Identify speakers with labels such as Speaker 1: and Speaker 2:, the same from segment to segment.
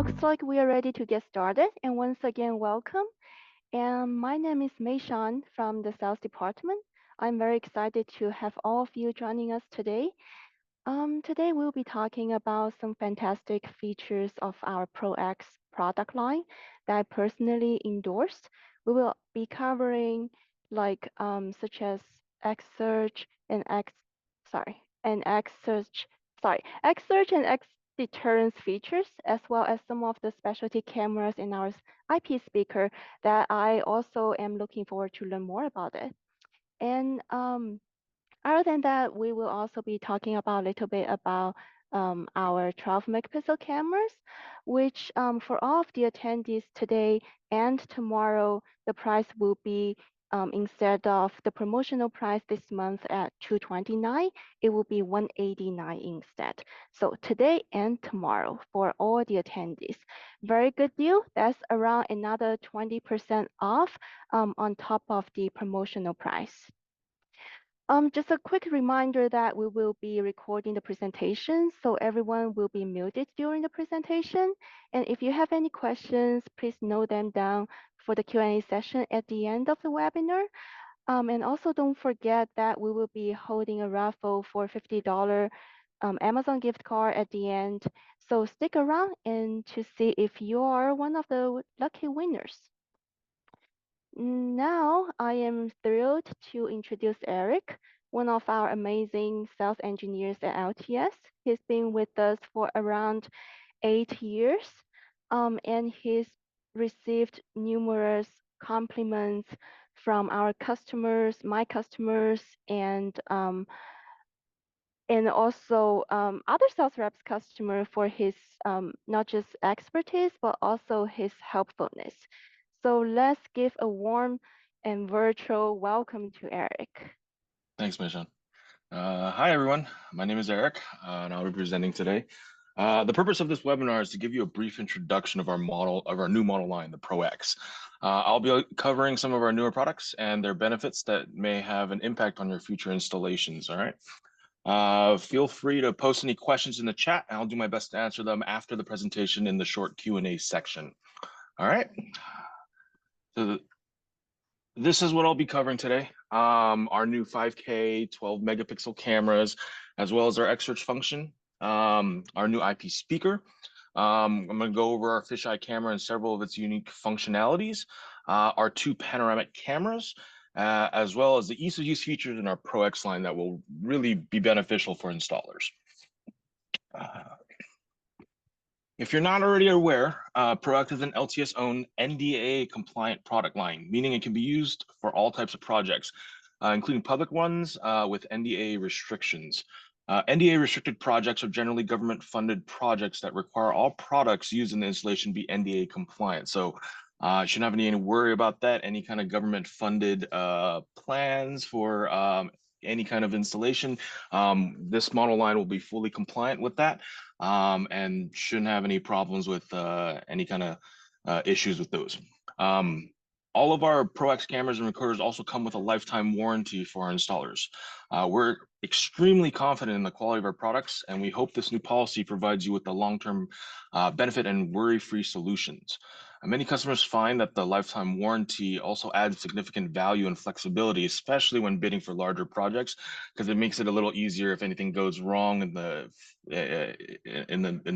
Speaker 1: Looks like we are ready to get started. And once again, welcome. And my name is Meishan from the sales department. I'm very excited to have all of you joining us today. Today we'll be talking about some fantastic features of our Pro X product line that I personally endorsed. We will be covering such as X Search and X Search and X Deterrence features, as well as some of the specialty cameras in our IP speaker that I also am looking forward to learn more about it. And other than that, we will also be talking about a little bit about our 12 megapixel cameras, which for all of the attendees today and tomorrow, the price will be instead of the promotional price this month at 229, it will be 189 instead. So today and tomorrow for all the attendees. Very good deal. That's around another 20% off on top of the promotional price. Just a quick reminder that we will be recording the presentation, so everyone will be muted during the presentation. And if you have any questions, please note them down for the Q&A session at the end of the webinar. And also don't forget that we will be holding a raffle for $50 Amazon gift card at the end. So stick around and to see if you are one of the lucky winners. Now, I am thrilled to introduce Eric, one of our amazing sales engineers at LTS. He's been with us for around 8 years, and he's received numerous compliments from our customers, my customers, and also other sales reps customer for his not just expertise, but also his helpfulness. So let's give a warm and virtual welcome to Eric.
Speaker 2: Thanks, Mishan. Hi, everyone. My name is Eric, and I'll be presenting today. The purpose of this webinar is to give you a brief introduction of our new model line, the Pro X. I'll be covering some of our newer products and their benefits that may have an impact on your future installations. All right. Feel free to post any questions in the chat, and I'll do my best to answer them after the presentation in the short Q&A section. All right. So this is what I'll be covering today. Our new 5K 12 megapixel cameras, as well as our X search function, our new IP speaker. I'm going to go over our fisheye camera and several of its unique functionalities, our two panoramic cameras, as well as the ease of use features in our Pro X line that will really be beneficial for installers. If you're not already aware, Pro X is an LTS-owned NDAA-compliant product line, meaning it can be used for all types of projects, including public ones with NDAA restrictions. NDAA-restricted projects are generally government-funded projects that require all products used in the installation be NDAA compliant. So you shouldn't have any worry about that. Any kind of government-funded plans for any kind of installation, this model line will be fully compliant with that and shouldn't have any problems with any kind of issues with those. All of our Pro X cameras and recorders also come with a lifetime warranty for our installers. We're extremely confident in the quality of our products, and we hope this new policy provides you with the long-term benefit and worry-free solutions. Many customers find that the lifetime warranty also adds significant value and flexibility, especially when bidding for larger projects, because it makes it a little easier if anything goes wrong in the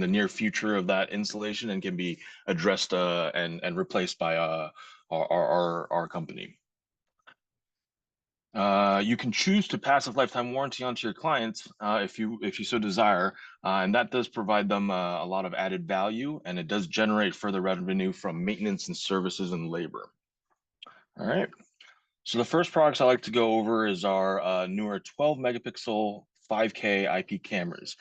Speaker 2: near future of that installation and can be addressed and replaced by our company. You can choose to pass a lifetime warranty onto your clients if you so desire, and that does provide them a lot of added value, and it does generate further revenue from maintenance and services and labor. All right. So the first products I like to go over is our newer 12 megapixel 5K IP cameras.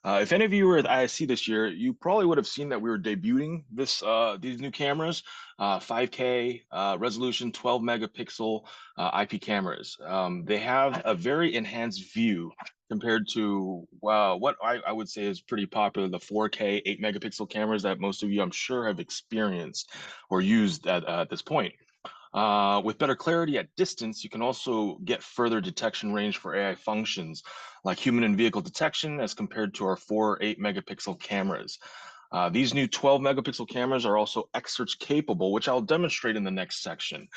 Speaker 2: If any of you were at ISC this year, you probably would have seen that we were debuting these new cameras, 5K resolution, 12 megapixel IP cameras. They have a very enhanced view compared to what I would say is pretty popular, the 4K 8 megapixel cameras that most of you I'm sure have experienced or used at this point. With better clarity at distance, you can also get further detection range for AI functions like human and vehicle detection as compared to our 4 8 megapixel cameras. These new 12 megapixel cameras are also X-Search capable, which I'll demonstrate in the next section.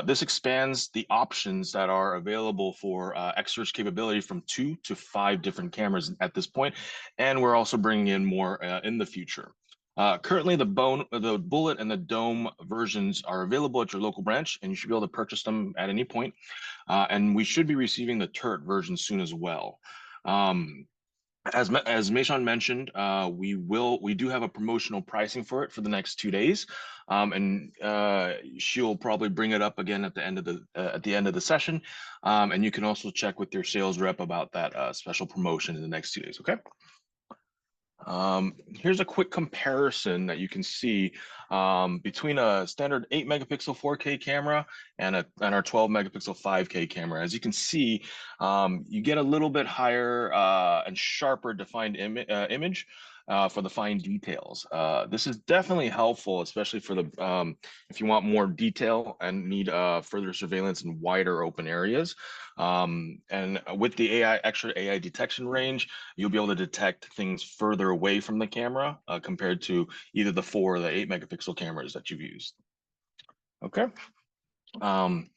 Speaker 2: This expands the options that are available for X-Search capability from 2 to 5 different cameras at this point, and we're also bringing in more in the future. Currently, the bullet, and the dome versions are available at your local branch, and you should be able to purchase them at any point. And we should be receiving the turret version soon as well. As Meishan mentioned, we do have a promotional pricing for it for the next 2 days, and she'll probably bring it up again at the end of the session, and you can also check with your sales rep about that special promotion in the next 2 days. Okay. Here's a quick comparison that you can see between a standard 8 megapixel 4K camera and our 12 megapixel 5K camera. As you can see, you get a little bit higher and sharper defined image for the fine details. This is definitely helpful, especially for the if you want more detail and need further surveillance in wider open areas. And with the extra AI detection range, you'll be able to detect things further away from the camera compared to either the 4 or the 8 megapixel cameras that you've used. Okay. The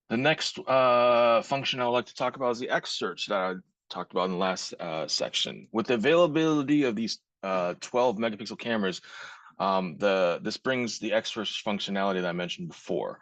Speaker 2: next function I would like to talk about is the X-Search that I talked about in the last section. With the availability of these 12 megapixel cameras, this brings the X-Search functionality that I mentioned before.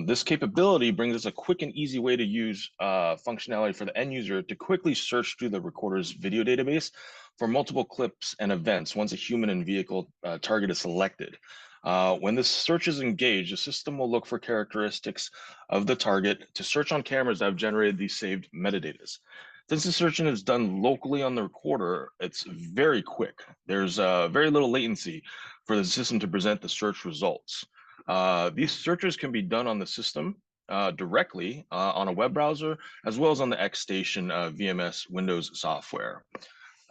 Speaker 2: This capability brings us a quick and easy way to use functionality for the end user to quickly search through the recorder's video database for multiple clips and events once a human and vehicle target is selected. When this search is engaged, the system will look for characteristics of the target to search on cameras that have generated these saved metadata. Since the searching is done locally on the recorder, it's very quick. There's very little latency for the system to present the search results. These searches can be done on the system directly on a web browser, as well as on the X-Station VMS Windows software.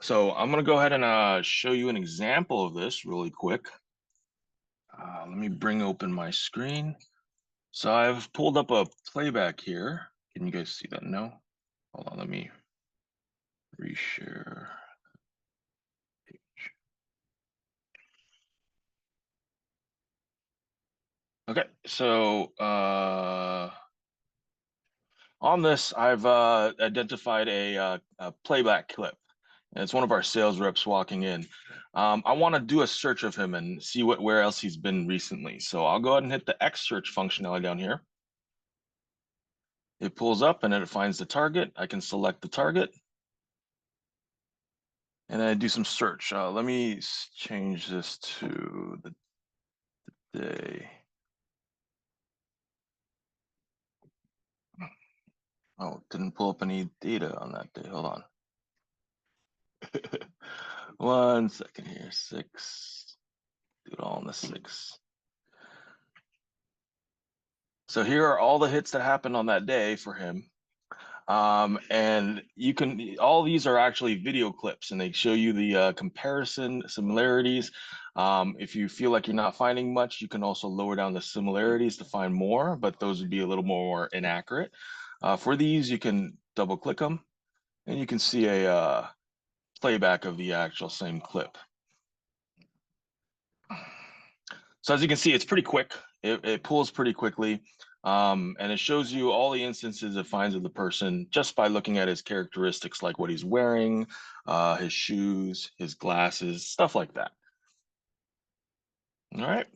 Speaker 2: So I'm going to go ahead and show you an example of this really quick. Let me bring open my screen. So I've pulled up a playback here. Can you guys see that? No? Hold on, let me reshare page. Okay, so on this, I've identified a playback clip. And it's one of our sales reps walking in. I want to do a search of him and see where else he's been recently. So I'll go ahead and hit the X-Search functionality down here. It pulls up and then it finds the target. I can select the target. And then I do some search. Let me change this to the day. Oh, didn't pull up any data on that day. Hold on. 1 second here. 6. Do it all on the 6. So here are all the hits that happened on that day for him. And you can, all these are actually video clips and they show you the comparison similarities. If you feel like you're not finding much, you can also lower down the similarities to find more, but those would be a little more inaccurate. For these, you can double click them and you can see a playback of the actual same clip. So as you can see, it's pretty quick. It pulls pretty quickly. And it shows you all the instances it finds of the person just by looking at his characteristics, like what he's wearing, his shoes, his glasses, stuff like that. All right.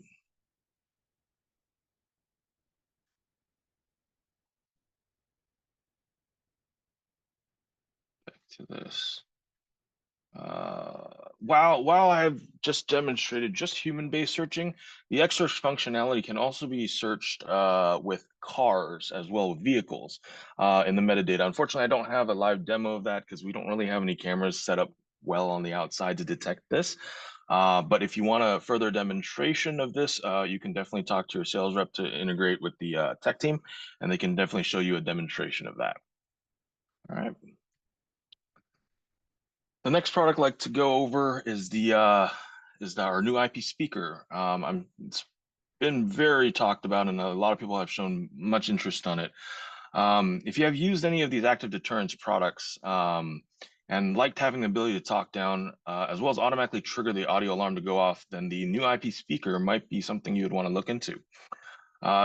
Speaker 2: Back to this. While I've just demonstrated just human-based searching, the X-Search functionality can also be searched with cars as well, with vehicles in the metadata. Unfortunately, I don't have a live demo of that because we don't really have any cameras set up well on the outside to detect this. But if you want a further demonstration of this, you can definitely talk to your sales rep to integrate with the tech team, and they can definitely show you a demonstration of that. All right. The next product I'd like to go over is our new IP speaker. It's been very talked about, and a lot of people have shown much interest on it. If you have used any of these active deterrence products, and and liked having the ability to talk down, as well as automatically trigger the audio alarm to go off, then the new IP speaker might be something you would want to look into.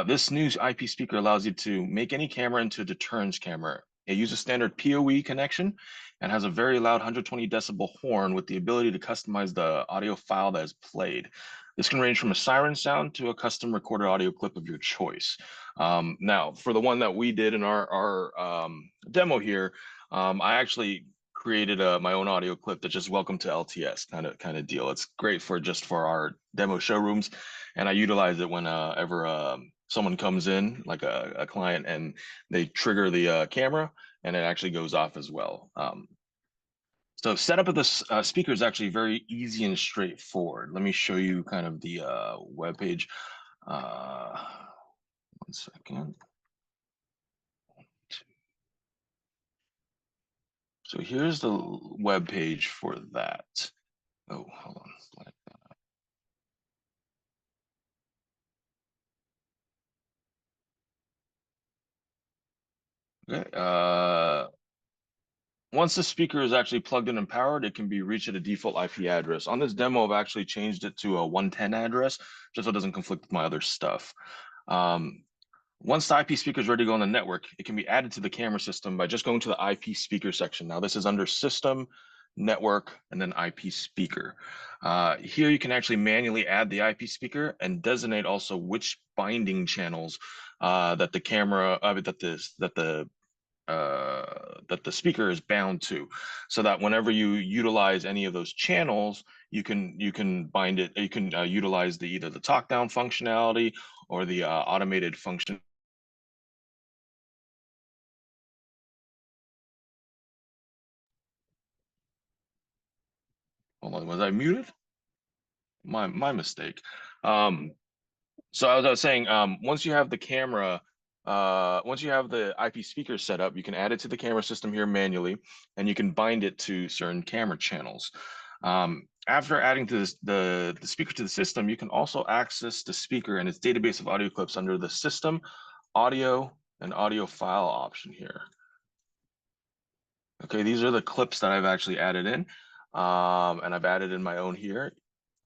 Speaker 2: This new IP speaker allows you to make any camera into a deterrence camera. It uses standard PoE connection and has a very loud 120 decibel horn with the ability to customize the audio file that is played. This can range from a siren sound to a custom recorded audio clip of your choice. Now, for the one that we did in our demo here, I actually created my own audio clip that just welcome to LTS kind of deal. It's great for just for our demo showrooms, and I utilize it whenever someone comes in, like a client, and they trigger the camera, and it actually goes off as well. So setup of this speaker is actually very easy and straightforward. Let me show you kind of the web page. 1 second. So here's the web page for that. Oh, hold on. Okay. Once the speaker is actually plugged in and powered, it can be reached at a default IP address. On this demo, I've actually changed it to a 110 address, just so it doesn't conflict with my other stuff. Once the IP speaker is ready to go on the network, it can be added to the camera system by just going to the IP speaker section. Now, this is under System, Network, and then IP speaker. Here, you can actually manually add the IP speaker and designate also which binding channels that the camera, that the speaker is bound to, so that whenever you utilize any of those channels, you can bind it. You can utilize either the talk down functionality or the automated function. Hold on, was I muted? My mistake. So as I was saying, once you have the camera, once you have the IP speaker set up, you can add it to the camera system here manually, and you can bind it to certain camera channels. After adding to the speaker to the system, you can also access the speaker and its database of audio clips under the System, Audio, and Audio File option here. Okay, these are the clips that I've actually added in, and I've added in my own here.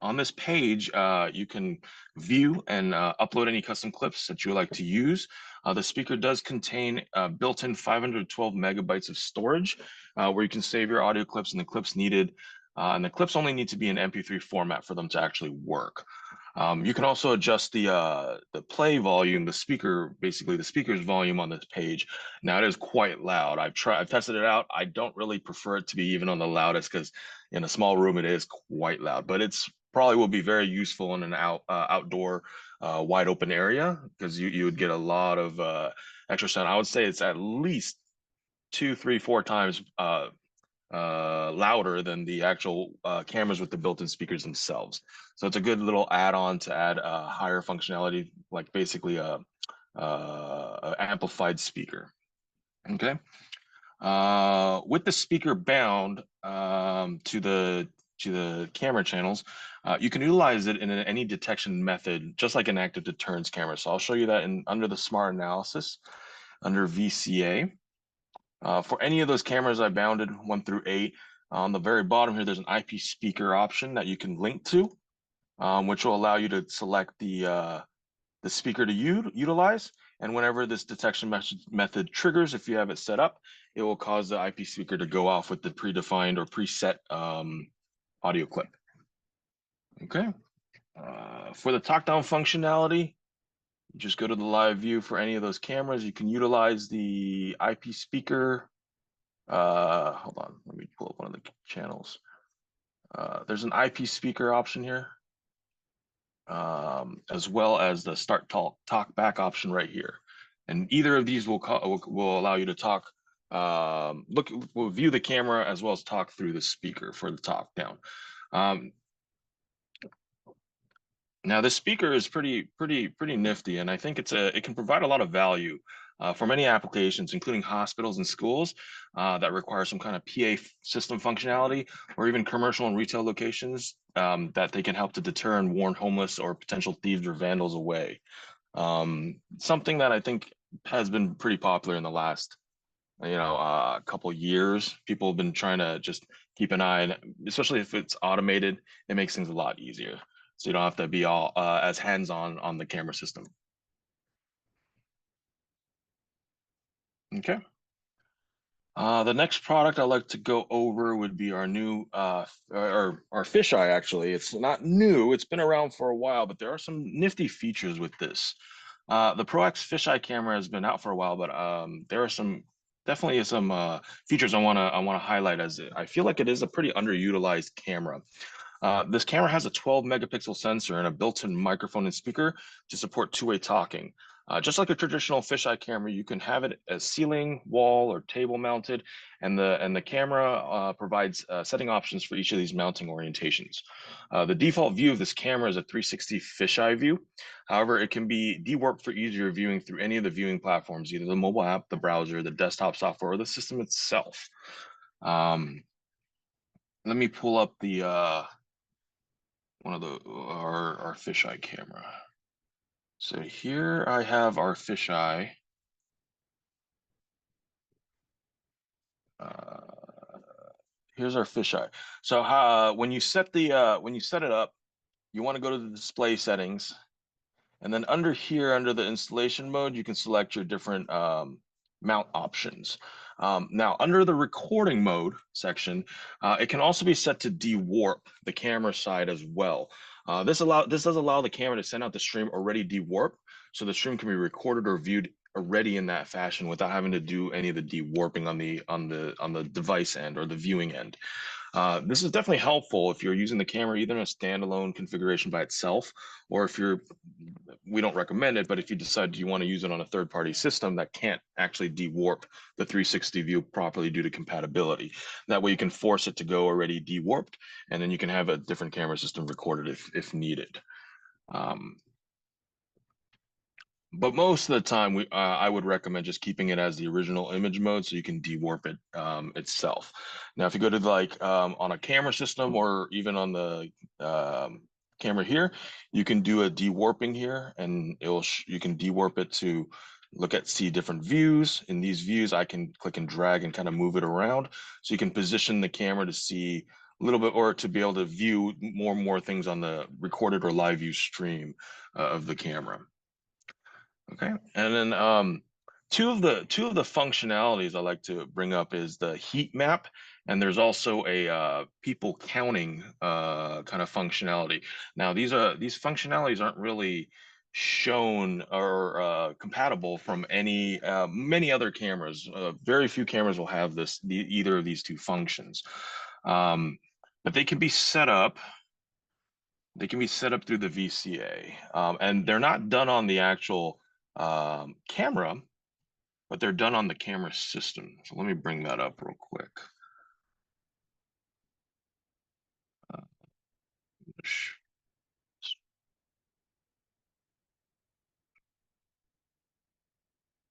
Speaker 2: On this page, you can view and upload any custom clips that you would like to use. The speaker does contain built-in 512 megabytes of storage, where you can save your audio clips and the clips needed. And the clips only need to be in MP3 format for them to actually work. You can also adjust the play volume, basically the speaker's volume on this page. Now it is quite loud. I've tested it out. I don't really prefer it to be even on the loudest, because in a small room it is quite loud, but it's probably will be very useful in an outdoor wide open area, because you would get a lot of extra sound. I would say it's at least 2, 3, 4 times louder than the actual cameras with the built-in speakers themselves. So it's a good little add-on to add higher functionality, like basically a amplified speaker. Okay. With the speaker bound to the camera channels, you can utilize it in any detection method, just like an active deterrence camera. So I'll show you that under the smart analysis, under VCA. For any of those cameras I bounded 1 through 8, on the very bottom here, there's an IP speaker option that you can link to, which will allow you to select the speaker to utilize. And whenever this detection method triggers, if you have it set up, it will cause the IP speaker to go off with the predefined or preset audio clip. Okay. For the talk down functionality, just go to the live view for any of those cameras. You can utilize the IP speaker. Hold on, let me pull up one of the channels. There's an IP speaker option here, as well as the start talk back option right here. And either of these will allow you to talk, will view the camera as well as talk through the speaker for the talk down. Now this speaker is pretty nifty, and I think it can provide a lot of value for many applications, including hospitals and schools that require some kind of PA system functionality, or even commercial and retail locations that they can help to deter and warn homeless or potential thieves or vandals away. Something that I think has been pretty popular in the last a couple years. People have been trying to just keep an eye, and especially if it's automated, it makes things a lot easier. So you don't have to be all as hands-on on the camera system. Okay. The next product I'd like to go over would be our new or our fisheye. Actually, it's not new. It's been around for a while, but there are some nifty features with this. The Pro X fisheye camera has been out for a while, but there are definitely some features I wanna highlight, as I feel like it is a pretty underutilized camera. This camera has a 12 megapixel sensor and a built-in microphone and speaker to support two-way talking. Just like a traditional fisheye camera, you can have it as ceiling, wall, or table mounted, and the camera provides setting options for each of these mounting orientations. The default view of this camera is a 360 fisheye view. However, it can be dewarped for easier viewing through any of the viewing platforms, either the mobile app, the browser, the desktop software, or the system itself. Let me pull up the one of our fisheye camera. So here I have our fisheye. Here's our fisheye. So when you set it up, you want to go to the display settings, and then under here, under the installation mode, you can select your different mount options. Now, under the recording mode section, it can also be set to dewarp the camera side as well. This does allow the camera to send out the stream already dewarped, so the stream can be recorded or viewed already in that fashion without having to do any of the dewarping on the device end or the viewing end. This is definitely helpful if you're using the camera either in a standalone configuration by itself, or if we don't recommend it, but if you decide you want to use it on a third-party system that can't actually dewarp the 360 view properly due to compatibility. That way you can force it to go already dewarped, and then you can have a different camera system recorded if needed. But most of the time, I would recommend just keeping it as the original image mode so you can dewarp it itself. Now, if you go to on a camera system or even on the camera here, you can do a dewarping here, and you can dewarp it to see different views. In these views, I can click and drag and kind of move it around, so you can position the camera to see a little bit, or to be able to view more and more things on the recorded or live view stream of the camera. Okay, and then two of the functionalities I like to bring up is the heat map, and there's also a people counting kind of functionality. Now these functionalities aren't really shown or compatible from many other cameras. Very few cameras will have either of these two functions, but they can be set up. They can be set up through the VCA, and they're not done on the actual camera, but they're done on the camera system. So let me bring that up real quick.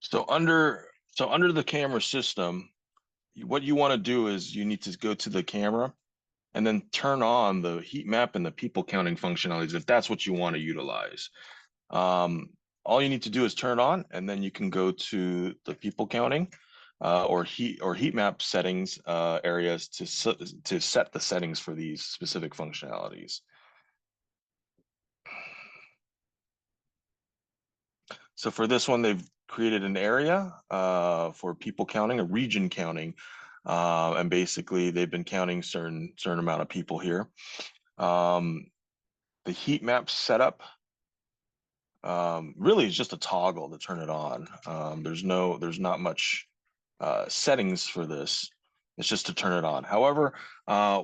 Speaker 2: So under the camera system, what you want to do is you need to go to the camera and then turn on the heat map and the people counting functionalities if that's what you want to utilize. All you need to do is turn it on, and then you can go to the people counting or heat map settings areas to set the settings for these specific functionalities. So for this one, they've created an area for people counting, a region counting, and basically they've been counting certain amount of people here. The heat map setup really is just a toggle to turn it on. There's not much settings for this. It's just to turn it on. However,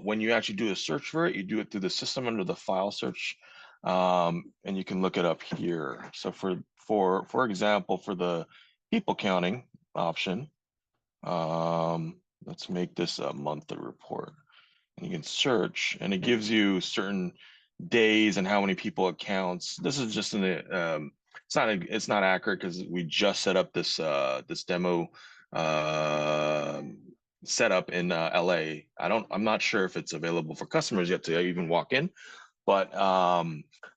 Speaker 2: when you actually do a search for it, you do it through the system under the file search, and you can look it up here. So for example, for the people counting option, let's make this a monthly report. And you can search, and it gives you certain days and how many people it counts. This is just it's not accurate because we just set up this demo setup in LA. I'm not sure if it's available for customers yet to even walk in, but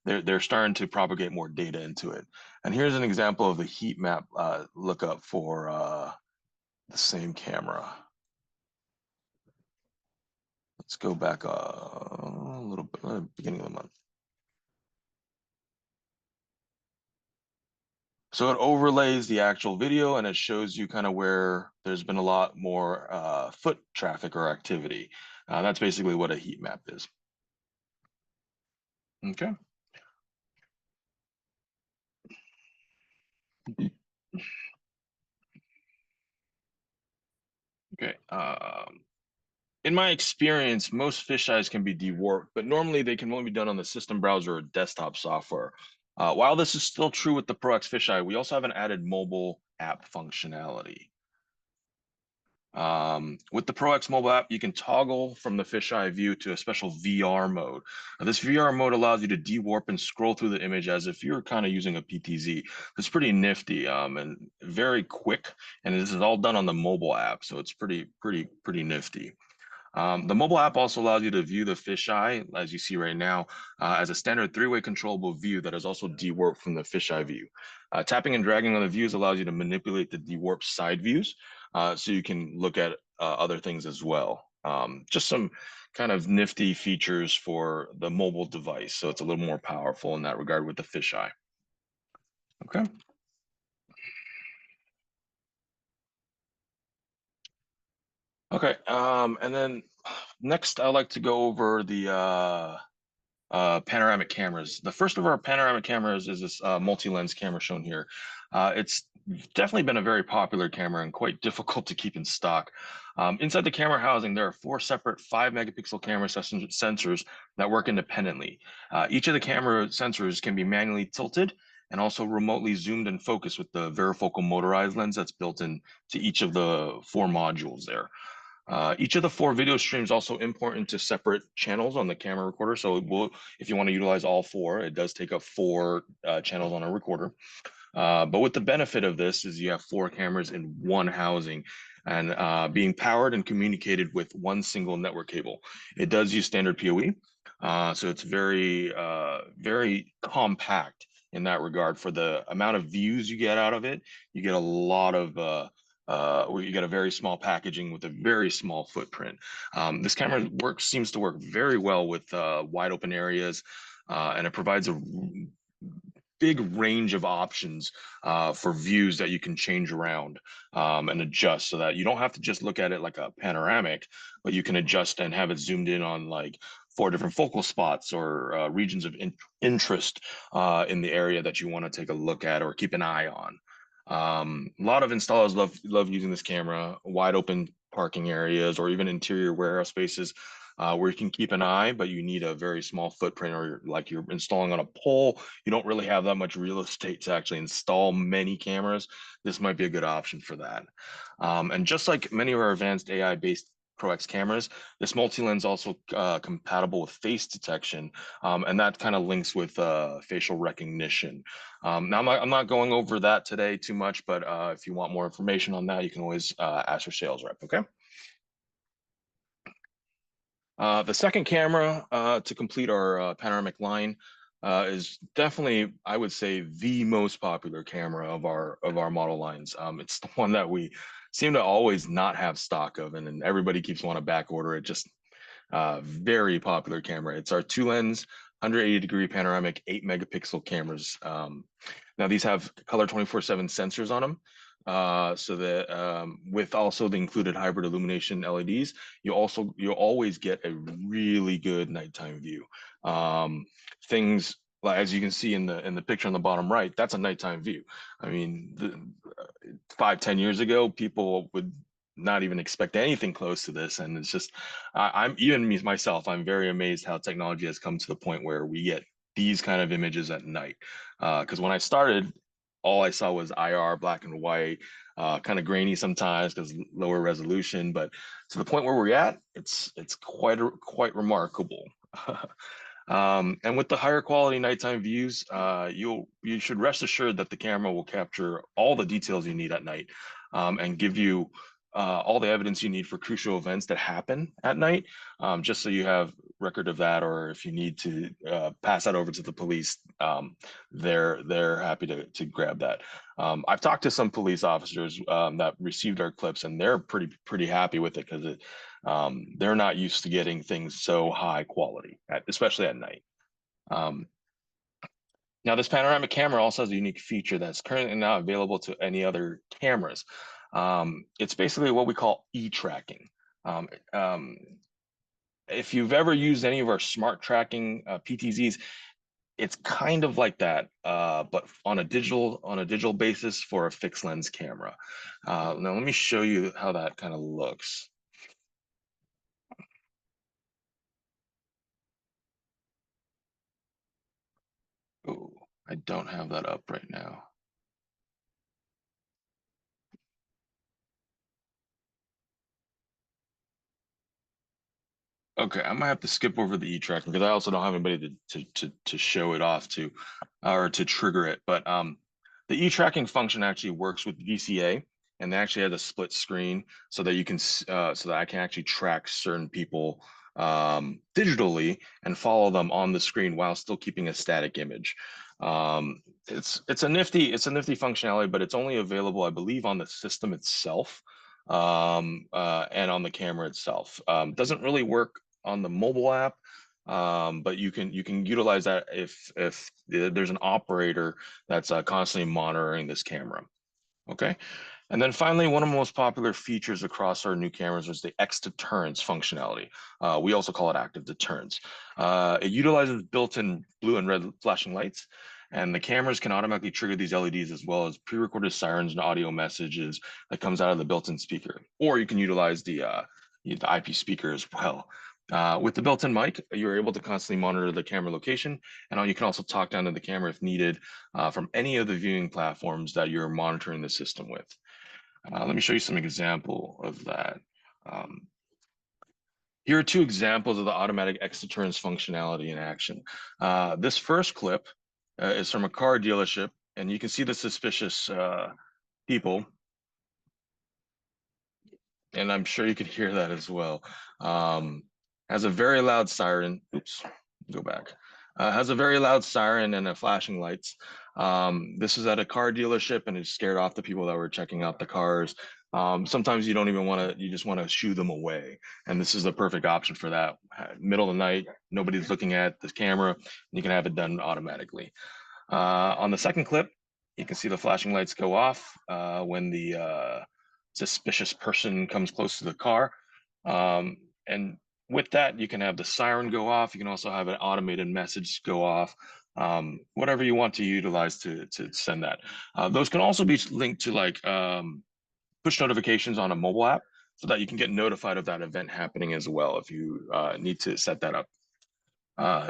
Speaker 2: they're starting to propagate more data into it. And here's an example of the heat map lookup for the same camera. Let's go back a little bit, beginning of the month. So it overlays the actual video and it shows you kind of where there's been a lot more foot traffic or activity. That's basically what a heat map is. Okay. Okay. In my experience, most fisheyes can be dewarped, but normally they can only be done on the system browser or desktop software. While this is still true with the Pro X fisheye, we also have an added mobile app functionality. With the Pro X mobile app, you can toggle from the fisheye view to a special VR mode. Now, this VR mode allows you to dewarp and scroll through the image as if you're kind of using a PTZ. It's pretty nifty and very quick, and this is all done on the mobile app, so it's pretty nifty. The mobile app also allows you to view the fisheye, as you see right now, as a standard three-way controllable view that is also dewarped from the fisheye view. Tapping and dragging on the views allows you to manipulate the dewarped side views, so you can look at other things as well. Just some kind of nifty features for the mobile device, so it's a little more powerful in that regard with the fisheye. Okay. Okay, and then next I'd like to go over the panoramic cameras. The first of our panoramic cameras is this multi-lens camera shown here. It's definitely been a very popular camera and quite difficult to keep in stock. Inside the camera housing, there are 4 separate 5-megapixel camera sensors that work independently. Each of the camera sensors can be manually tilted and also remotely zoomed and focused with the varifocal motorized lens that's built in to each of the 4 modules there. Each of the 4 video streams also import into separate channels on the camera recorder. So if you want to utilize all 4, it does take up 4 channels on a recorder. But with the benefit of this is you have 4 cameras in one housing and being powered and communicated with one single network cable. It does use standard PoE, so it's very compact in that regard. For the amount of views you get out of it, you get a lot of you get a very small packaging with a very small footprint. This camera seems to work very well with wide open areas, and it provides a big range of options for views that you can change around and adjust so that you don't have to just look at it like a panoramic, but you can adjust and have it zoomed in on like 4 different focal spots or regions of interest in the area that you want to take a look at or keep an eye on. A lot of installers love using this camera, wide open parking areas or even interior warehouse spaces where you can keep an eye, but you need a very small footprint, or like you're installing on a pole, you don't really have that much real estate to actually install many cameras. This might be a good option for that. And just like many of our advanced AI-based Pro X cameras, this multi-lens also compatible with face detection, and that kind of links with facial recognition. Now, I'm not going over that today too much, but if you want more information on that, you can always ask your sales rep, okay? The second camera to complete our panoramic line is definitely, I would say, the most popular camera of our model lines. It's the one that we seem to always not have stock of, and everybody keeps wanting to back order it. Just very popular camera. It's our 2-lens, 180-degree panoramic 8-megapixel cameras. Now these have color 24/7 sensors on them. So that with also the included hybrid illumination LEDs, you'll always get a really good nighttime view. Things like, as you can see in the picture on the bottom right, that's a nighttime view. I mean, 5-10 years ago, people would not even expect anything close to this, and it's just I'm even me myself, I'm very amazed how technology has come to the point where we get these kind of images at night. Because when I started, all I saw was IR, black and white, kind of grainy sometimes because lower resolution. But to the point where we're at, it's quite remarkable. And with the higher quality nighttime views, you should rest assured that the camera will capture all the details you need at night, and give you all the evidence you need for crucial events that happen at night, just so you have record of that, or if you need to pass that over to the police, they're happy to grab that. I've talked to some police officers that received our clips, and they're pretty happy with it because they're not used to getting things so high quality, especially at night. Um, Now, this panoramic camera also has a unique feature that's currently not available to any other cameras. It's basically what we call e-tracking. Um, um, if you've ever used any of our smart tracking PTZs, it's kind of like that, but on a digital basis for a fixed lens camera. Now, let me show you how that kind of looks. Oh, I don't have that up right now. Okay, I might have to skip over the e-tracking because I also don't have anybody to show it off to, or to trigger it. But the e-tracking function actually works with VCA, and they actually has a split screen so that you can so that I can actually track certain people digitally and follow them on the screen while still keeping a static image. It's a nifty functionality, but it's only available, I believe, on the system itself, and on the camera itself. Doesn't really work on the mobile app, but you can utilize that if there's an operator that's constantly monitoring this camera. Okay. And then finally, one of the most popular features across our new cameras is the X-Deterrence functionality. We also call it active deterrence. It utilizes built-in blue and red flashing lights, and the cameras can automatically trigger these LEDs as well as pre-recorded sirens and audio messages that comes out of the built-in speaker. Or you can utilize the IP speaker as well. With the built-in mic, you're able to constantly monitor the camera location, and you can also talk down to the camera if needed from any of the viewing platforms that you're monitoring the system with. Let me show you some example of that. Um, Here are two examples of the automatic X-Deterrence functionality in action. This first clip is from a car dealership, and you can see the suspicious people, and I'm sure you could hear that as well. Has a very loud siren. Oops, go back. Has a very loud siren and a flashing lights. This is at a car dealership, and it scared off the people that were checking out the cars. Sometimes you don't even want to, you just want to shoo them away. And this is the perfect option for that. Middle of the night, nobody's looking at the camera, and you can have it done automatically. On the second clip, you can see the flashing lights go off when the suspicious person comes close to the car. And with that, you can have the siren go off. You can also have an automated message go off, whatever you want to utilize to send that. Those can also be linked to like push notifications on a mobile app so that you can get notified of that event happening as well if you need to set that up.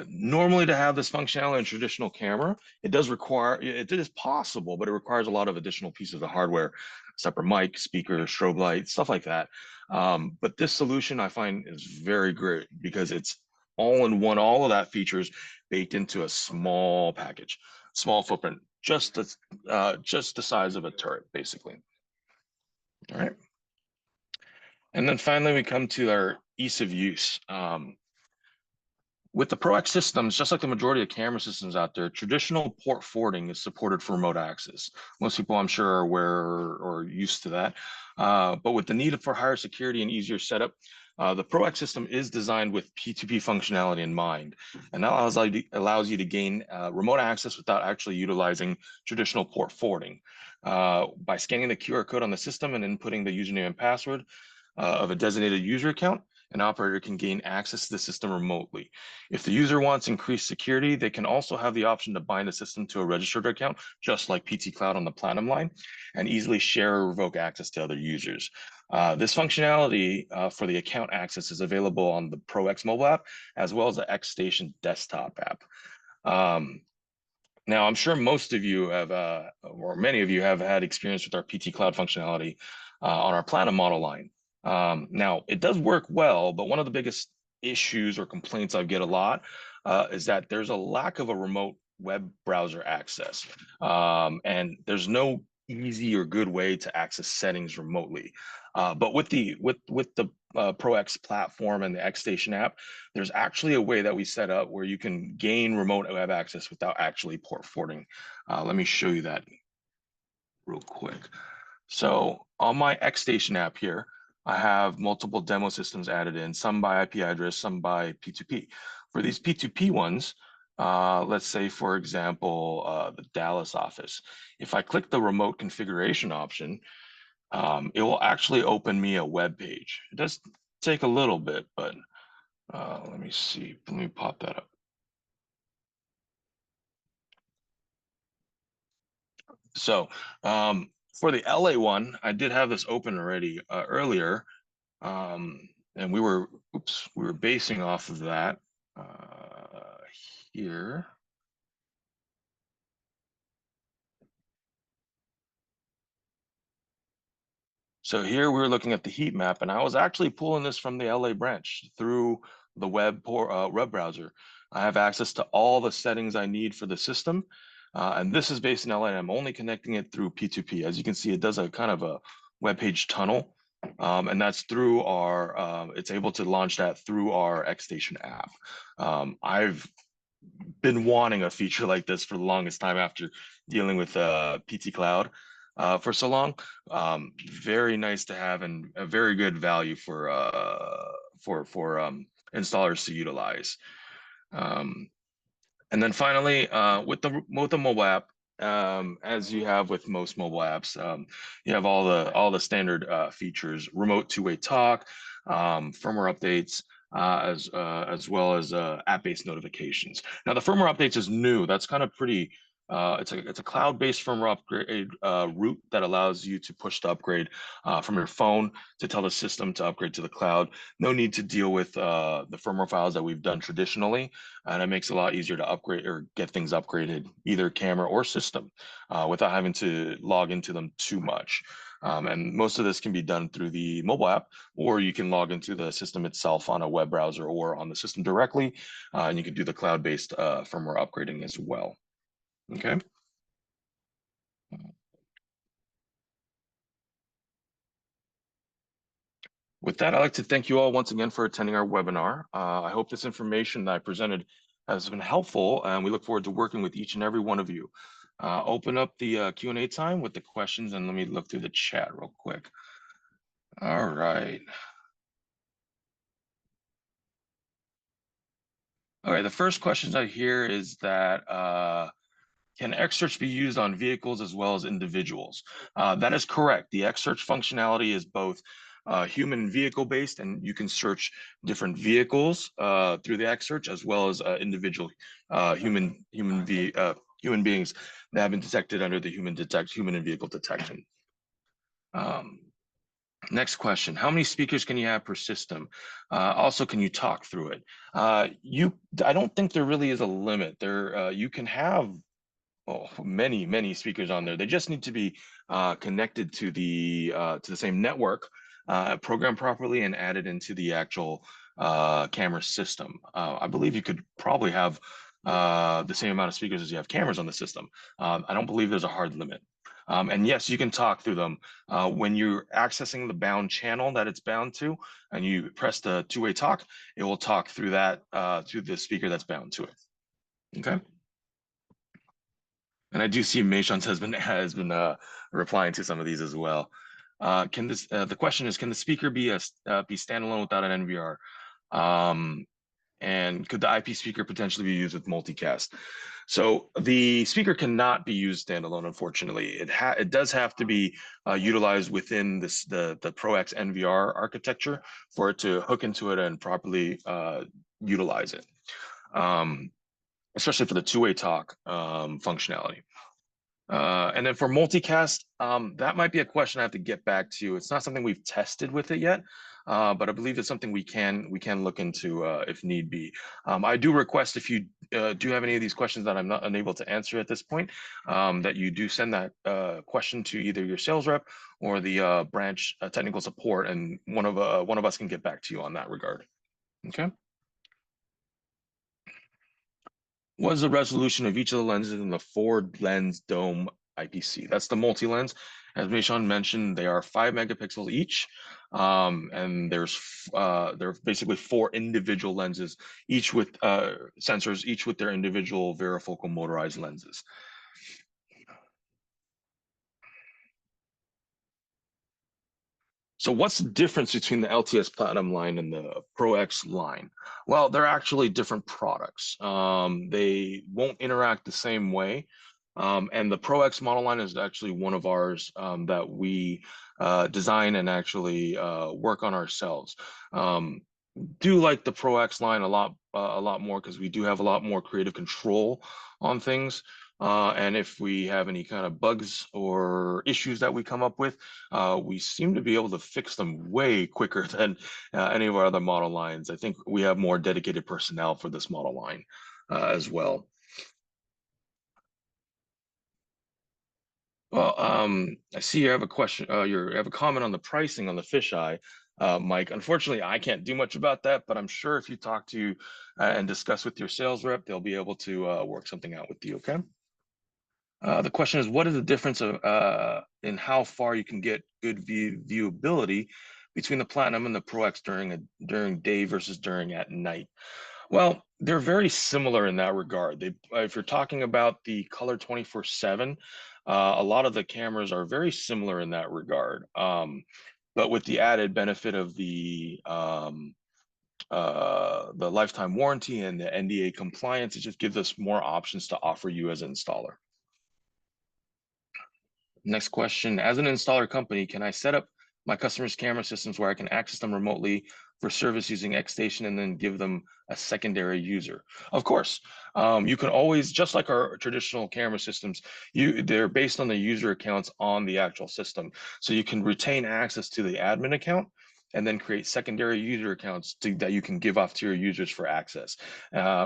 Speaker 2: Normally, to have this functionality in a traditional camera, it is possible, but it requires a lot of additional pieces of hardware, separate mic, speaker, strobe light, stuff like that. But this solution I find is very great because it's all in one, all of that features baked into a small package, small footprint, just the size of a turret, basically. All right. And then finally, we come to our ease of use. With the Pro X systems, just like the majority of camera systems out there, traditional port forwarding is supported for remote access. Most people, I'm sure, are aware or used to that. But with the need for higher security and easier setup, the Pro X system is designed with P2P functionality in mind, and that allows you to gain remote access without actually utilizing traditional port forwarding. By scanning the QR code on the system and inputting the username and password of a designated user account, an operator can gain access to the system remotely. If the user wants increased security, they can also have the option to bind the system to a registered account, just like PT Cloud on the Platinum line, and easily share or revoke access to other users. This functionality for the account access is available on the Pro X mobile app, as well as the X Station desktop app. Now, I'm sure most of you have, or many of you have had experience with our PT Cloud functionality on our Platinum model line. Now, it does work well, but one of the biggest issues or complaints I get a lot is that there's a lack of a remote web browser access. And there's no easy or good way to access settings remotely. But with the Pro X platform and the X Station app, there's actually a way that we set up where you can gain remote web access without actually port forwarding. Let me show you that real quick. So on my X Station app here, I have multiple demo systems added in, some by IP address, some by P2P. For these P2P ones, let's say, for example, the Dallas office. If I click the remote configuration option, it will actually open me a web page. It does take a little bit, but let me see. Let me pop that up. So for the LA one, I did have this open already earlier, and we were basing off of that here. So here we're looking at the heat map, and I was actually pulling this from the LA branch through the web browser. I have access to all the settings I need for the system, and this is based in LA. I'm only connecting it through P2P. As you can see, it does a kind of a web page tunnel, and that's through our. It's able to launch that through our X Station app. I've been wanting a feature like this for the longest time after dealing with PT Cloud for so long. Very nice to have and a very good value for installers to utilize. And then finally, with the mobile app, as you have with most mobile apps, you have all the standard features: remote two-way talk, firmware updates, as well as app-based notifications. Now, the firmware updates is new. That's kind of pretty. It's a cloud-based firmware upgrade route that allows you to push the upgrade from your phone to tell the system to upgrade to the cloud. No need to deal with the firmware files that we've done traditionally, and it makes it a lot easier to upgrade or get things upgraded, either camera or system, without having to log into them too much. And most of this can be done through the mobile app, or you can log into the system itself on a web browser or on the system directly, and you can do the cloud-based firmware upgrading as well. Okay. With that, I'd like to thank you all once again for attending our webinar. I hope this information that I presented has been helpful, and we look forward to working with each and every one of you. Open up the Q&A time with the questions, and let me look through the chat real quick. All right. All right, the first questions I hear is that can X-Search be used on vehicles as well as individuals? That is correct. The X-Search functionality is both human vehicle based, and you can search different vehicles through the X-Search, as well as individual human beings that have been detected under the human and vehicle detection. Next question: how many speakers can you have per system? Also, can you talk through it? I don't think there really is a limit. You can have many speakers on there. They just need to be connected to the same network, programmed properly, and added into the actual camera system. I believe you could probably have the same amount of speakers as you have cameras on the system. I don't believe there's a hard limit. And yes, you can talk through them. When you're accessing the bound channel that it's bound to, and you press the two-way talk, it will talk through that through the speaker that's bound to it. Okay. And I do see Meishans has been replying to some of these as well. The question is, can the speaker be standalone without an NVR? And could the IP speaker potentially be used with multicast? So the speaker cannot be used standalone, unfortunately. It does have to be utilized within the Pro X NVR architecture for it to hook into it and properly utilize it. Especially for the two-way talk functionality. And then for multicast, that might be a question I have to get back to. It's not something we've tested with it yet, but I believe it's something we can look into if need be. I do request, if you do have any of these questions that I'm not unable to answer at this point, that you do send that question to either your sales rep or the branch technical support, and one of us can get back to you on that regard. Okay. What is the resolution of each of the lenses in the forward lens dome IPC. That's the multi-lens. As Meishan mentioned, they are 5 megapixels each, and there are basically 4 individual lenses, each with sensors, each with their individual varifocal motorized lenses. So what's the difference between the LTS Platinum line and the Pro X line? Well, they're actually different products. They won't interact the same way. And the Pro X model line is actually one of ours that we design and actually work on ourselves. Do like the Pro X line a lot more because we do have a lot more creative control on things. And if we have any kind of bugs or issues that we come up with, we seem to be able to fix them way quicker than any of our other model lines. I think we have more dedicated personnel for this model line as well. Well, I see you have a question. You have a comment on the pricing on the fisheye, Mike. Unfortunately, I can't do much about that, but I'm sure if you talk to and discuss with your sales rep, they'll be able to work something out with you. Okay. The question is, what is the difference of in how far you can get good viewability between the Platinum and the Pro X during day versus during at night? Well, they're very similar in that regard. If you're talking about the color 24/7, a lot of the cameras are very similar in that regard. But with the added benefit of the lifetime warranty and the NDA compliance, it just gives us more options to offer you as an installer. Next question, as an installer company, can I set up my customers' camera systems where I can access them remotely for service using X-Station and then give them a secondary user? Of course, you can always, just like our traditional camera systems, they're based on the user accounts on the actual system. So you can retain access to the admin account and then create secondary user accounts that you can give off to your users for access.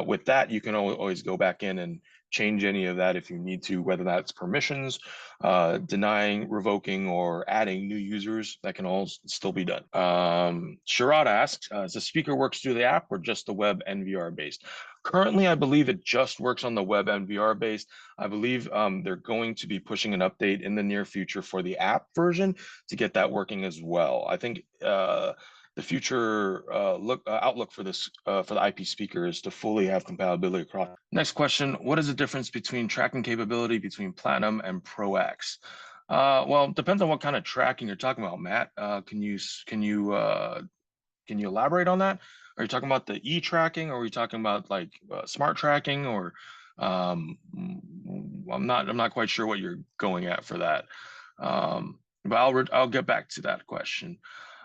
Speaker 2: With that, you can always go back in and change any of that if you need to, whether that's permissions, denying, revoking, or adding new users. That can all still be done. Sharad asks, does the speaker works through the app or just the web NVR based? Currently, I believe it just works on the web NVR based. I believe they're going to be pushing an update in the near future for the app version to get that working as well. I think the future outlook for this for the IP speaker is to fully have compatibility across. Next question: what is the difference between tracking capability between Platinum and Pro X? Well, it depends on what kind of tracking you're talking about, Matt. Can you elaborate on that? Are you talking about the e-tracking, or are you talking about like smart tracking, or I'm not quite sure what you're going at for that. But I'll get back to that question.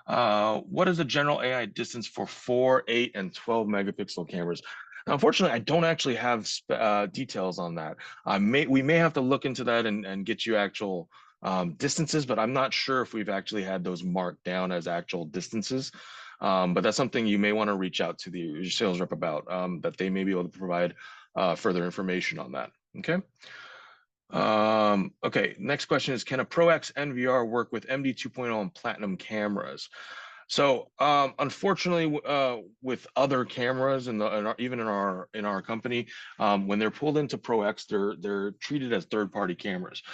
Speaker 2: What is the general AI distance for 4, 8, and 12 megapixel cameras? Now, unfortunately, I don't actually have details on that. We may have to look into that and get you actual distances, but I'm not sure if we've actually had those marked down as actual distances. But that's something you may want to reach out to your sales rep about, that they may be able to provide further information on that. Okay. Okay, next question is, can a Pro X NVR work with MD 2.0 and Platinum cameras? So unfortunately, with other cameras even in our company, when they're pulled into Pro X, they're treated as third-party cameras.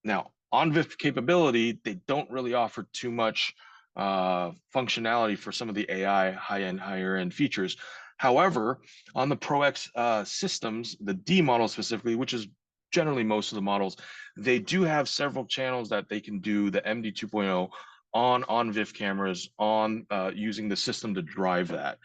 Speaker 2: Now, on VIF capability, they don't really offer too much functionality for some of the AI higher end features. However, on the Pro X systems, the D model specifically, which is generally most of the models, they do have several channels that they can do the MD 2.0 on VIF cameras using the system to drive that.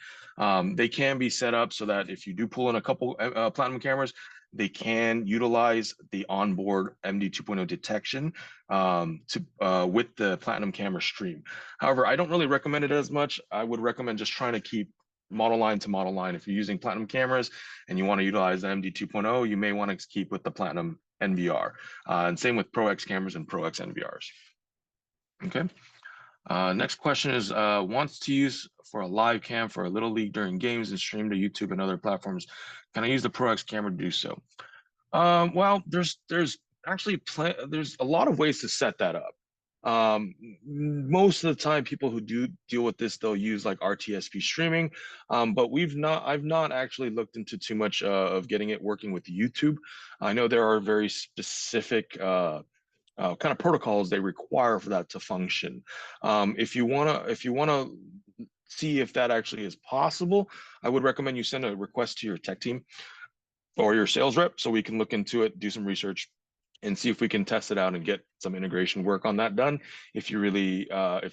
Speaker 2: They can be set up so that if you do pull in a couple Platinum cameras, they can utilize the onboard MD 2.0 detection with the Platinum camera stream. However, I don't really recommend it as much. I would recommend just trying to keep model line to model line. If you're using Platinum cameras and you want to utilize the MD 2.0, you may want to keep with the Platinum NVR. And same with Pro X cameras and Pro X NVRs. Okay. Next question is, wants to use for a live cam for a little league during games and stream to YouTube and other platforms. Can I use the Pro X camera to do so? Well, there's actually there's a lot of ways to set that up. Most of the time, people who do deal with this, they'll use like RTSP streaming. But I've not actually looked into too much of getting it working with YouTube. I know there are very specific kind of protocols they require for that to function. If you wanna see if that actually is possible, I would recommend you send a request to your tech team or your sales rep so we can look into it, do some research, and see if we can test it out and get some integration work on that done if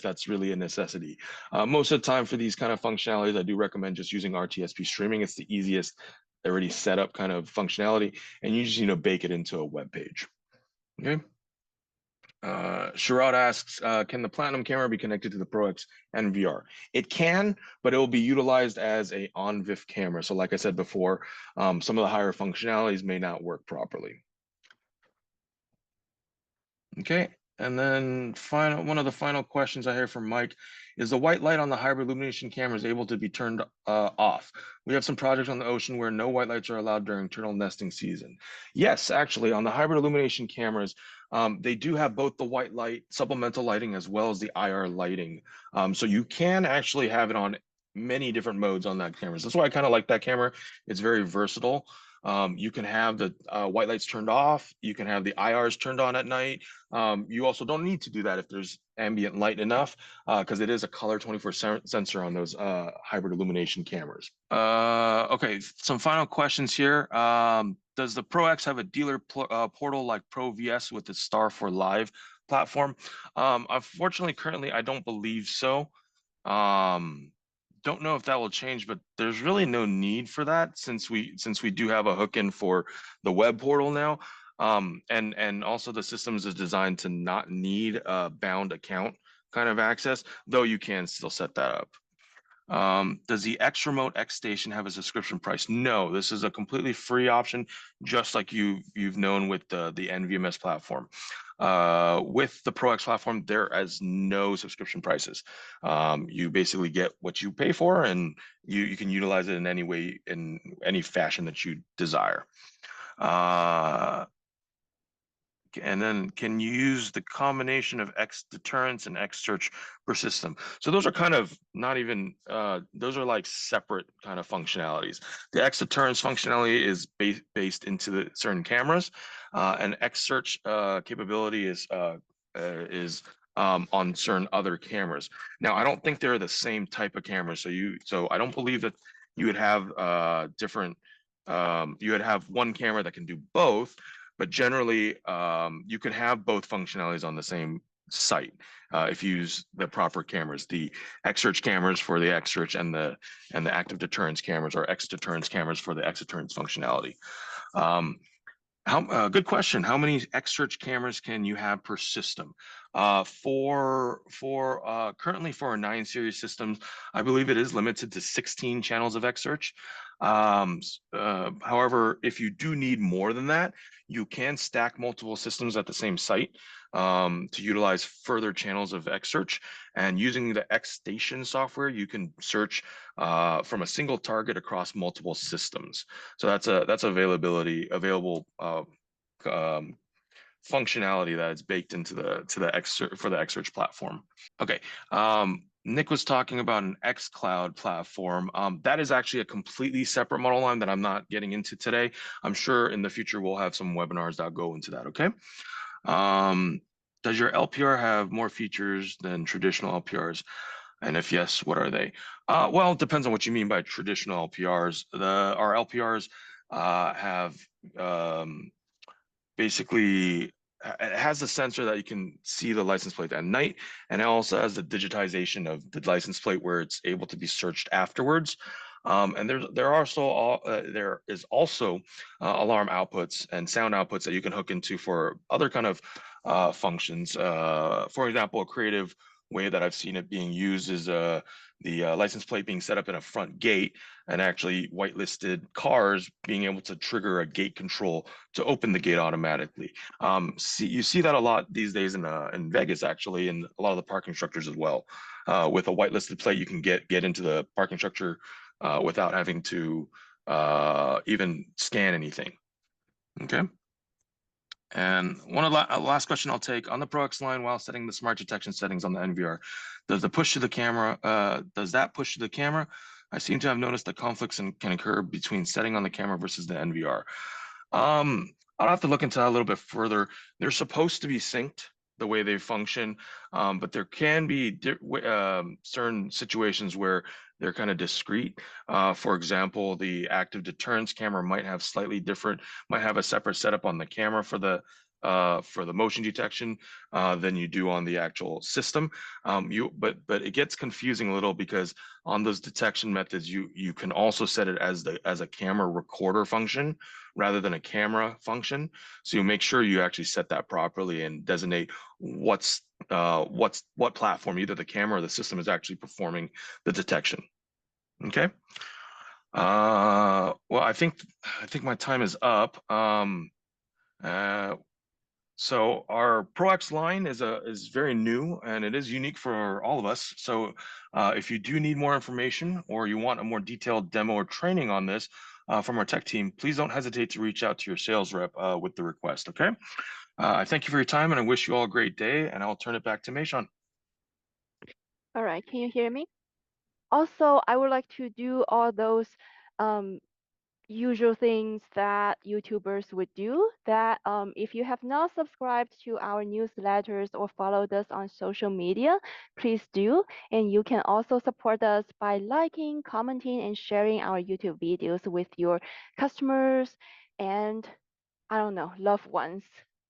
Speaker 2: that's really a necessity. Most of the time for these kind of functionalities, I do recommend just using RTSP streaming. It's the easiest already set up kind of functionality, and you just bake it into a web page. Okay. Sherrod asks, can the Platinum camera be connected to the Pro X NVR? It can, but it will be utilized as a on-VIF camera. So like I said before, some of the higher functionalities may not work properly. Okay. And then one of the final questions I hear from Mike is the white light on the hybrid illumination cameras able to be turned off? We have some projects on the ocean where no white lights are allowed during turtle nesting season. Yes, actually, on the hybrid illumination cameras, they do have both the white light, supplemental lighting, as well as the IR lighting. So you can actually have it on many different modes on that camera. So that's why I kind of like that camera. It's very versatile. You can have the white lights turned off. You can have the IRs turned on at night. You also don't need to do that if there's ambient light enough, because it is a color 24 sensor on those hybrid illumination cameras. Okay, some final questions here. Does the Pro X have a dealer portal like Pro VS with the Star for Live platform? Unfortunately, currently, I don't believe so. Don't know if that will change, but there's really no need for that since we do have a hook in for the web portal now. And also the systems is designed to not need a bound account kind of access, though you can still set that up. Does the X Remote X Station have a subscription price? No, this is a completely free option, just like you've known with the NVMS platform. With the Pro X platform, there is no subscription prices. You basically get what you pay for, and you can utilize it in any way, in any fashion that you desire. And then can you use the combination of X-Deterrence and X-Search per system? So those are kind of not even, those are like separate kind of functionalities. The X-Deterrence functionality is based into the certain cameras, and X-Search capability is on certain other cameras. Now, I don't think they're the same type of camera. So I don't believe that you would have you would have one camera that can do both, but generally, you can have both functionalities on the same site if you use the proper cameras. The X-Search cameras for the X-Search and the active deterrence cameras, or X-Deterrence cameras for the X-Deterrence functionality. Good question. How many X-Search cameras can you have per system? Currently for our 9 series systems, I believe it is limited to 16 channels of X-Search. However, if you do need more than that, you can stack multiple systems at the same site to utilize further channels of X-Search. And using the X-Station software, you can search from a single target across multiple systems. So that's available functionality that is baked into the X-Search platform. Okay. Nick was talking about an xCloud platform. That is actually a completely separate model line that I'm not getting into today. I'm sure in the future we'll have some webinars that go into that, okay? Does your LPR have more features than traditional LPRs? And if yes, what are they? Well, it depends on what you mean by traditional LPRs. Our LPRs have basically, it has a sensor that you can see the license plate at night, and it also has the digitization of the license plate where it's able to be searched afterwards. And there is also alarm outputs and sound outputs that you can hook into for other kind of functions. For example, a creative way that I've seen it being used is the license plate being set up in a front gate, and actually whitelisted cars being able to trigger a gate control to open the gate automatically. You see that a lot these days in Vegas, actually, and a lot of the parking structures as well. With a whitelisted plate, you can get into the parking structure without having to even scan anything. Okay. And one of the last question I'll take on the Pro X line while setting the smart detection settings on the NVR. Does that push to the camera? I seem to have noticed that conflicts can occur between setting on the camera versus the NVR. I'll have to look into that a little bit further. They're supposed to be synced the way they function, but there can be certain situations where they're kind of discrete. For example, the active deterrence camera might have a separate setup on the camera for the motion detection than you do on the actual system. But it gets confusing a little because on those detection methods, you can also set it as a camera recorder function rather than a camera function. So you make sure you actually set that properly and designate what platform, either the camera or the system, is actually performing the detection. Okay. Well, I think my time is up. Uh, so our ProX line is very new and it is unique for all of us. So if you do need more information or you want a more detailed demo or training on this from our tech team, please don't hesitate to reach out to your sales rep with the request. Okay. I thank you for your time and I wish you all a great day. And I'll turn it back to Meishan.
Speaker 1: All right, can you hear me? Also, I would like to do all those um, usual things that YouTubers would do. That if you have not subscribed to our newsletters or followed us on social media, please do. And you can also support us by liking, commenting, and sharing our YouTube videos with your customers and, I don't know, loved ones.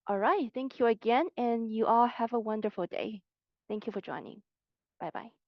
Speaker 1: All right, thank you again, and you all have a wonderful day. Thank you for joining. Bye bye.